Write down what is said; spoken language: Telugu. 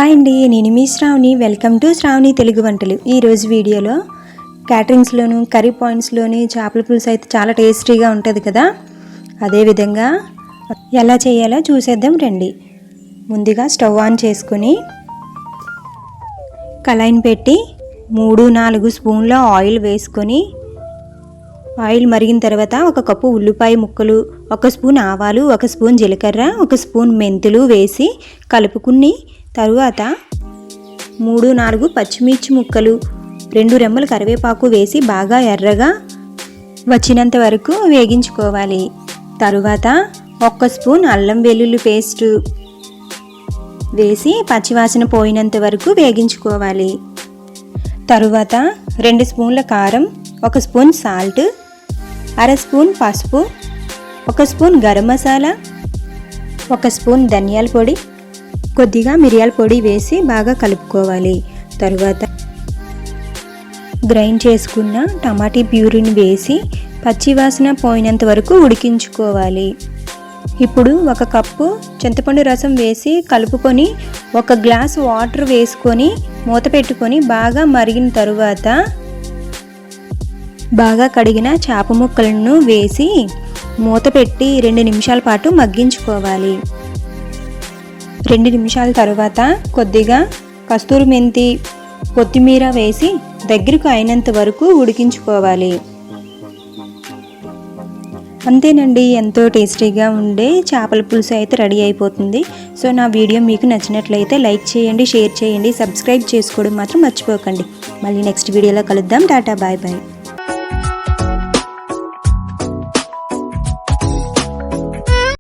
హాయ్ అండి, నేను మీ శ్రావణి. వెల్కమ్ టు శ్రావణి తెలుగు వంటలు. ఈరోజు వీడియోలో క్యాటరింగ్స్లోను కర్రీ పాయింట్స్లోని చేపల పులుసు అయితే చాలా టేస్టీగా ఉంటుంది కదా. అదేవిధంగా ఎలా చేయాలో చూసేద్దాం రండి. ముందుగా స్టవ్ ఆన్ చేసుకొని కళాయిని పెట్టి 3-4 స్పూన్ల ఆయిల్ వేసుకొని ఆయిల్ మరిగిన తర్వాత 1 కప్పు ఉల్లిపాయ ముక్కలు, 1 స్పూన్ ఆవాలు, 1 స్పూన్ జీలకర్ర, 1 స్పూన్ మెంతులు వేసి కలుపుకుని తరువాత 3-4 పచ్చిమిర్చి ముక్కలు, 2 రెమ్మల కరివేపాకు వేసి బాగా ఎర్రగా వచ్చినంత వరకు వేగించుకోవాలి. తరువాత 1 స్పూన్ అల్లం వెల్లుల్లి పేస్ట్ వేసి పచ్చివాసన పోయినంత వరకు వేగించుకోవాలి. తరువాత 2 స్పూన్ల కారం, 1 స్పూన్ సాల్ట్, 1/2 స్పూన్ పసుపు, 1 స్పూన్ గరం మసాలా, 1 స్పూన్ ధనియాల పొడి, కొద్దిగా మిరియాల పొడి వేసి బాగా కలుపుకోవాలి. తరువాత గ్రైండ్ చేసుకున్న టమాటా ప్యూరీని వేసి పచ్చివాసన పోయినంత వరకు ఉడికించుకోవాలి. ఇప్పుడు 1 కప్పు చింతపండు రసం వేసి కలుపుకొని 1 గ్లాస్ వాటర్ వేసుకొని మూత పెట్టుకొని బాగా మరిగిన తరువాత బాగా కడిగిన చేప ముక్కలను వేసి మూత పెట్టి 2 నిమిషాల పాటు మగ్గించుకోవాలి. 2 నిమిషాల తర్వాత కొద్దిగా కస్తూరి మెంతి, కొత్తిమీర వేసి దగ్గరకు అయినంత వరకు ఉడికించుకోవాలి. అంతేనండి, ఎంతో టేస్టీగా ఉండే చేపల పులుసు అయితే రెడీ అయిపోతుంది. సో నా వీడియో మీకు నచ్చినట్లయితే లైక్ చేయండి, షేర్ చేయండి, సబ్స్క్రైబ్ చేసుకోవడం మాత్రం మర్చిపోకండి. మళ్ళీ నెక్స్ట్ వీడియోలో కలుద్దాం. Tata, bye bye.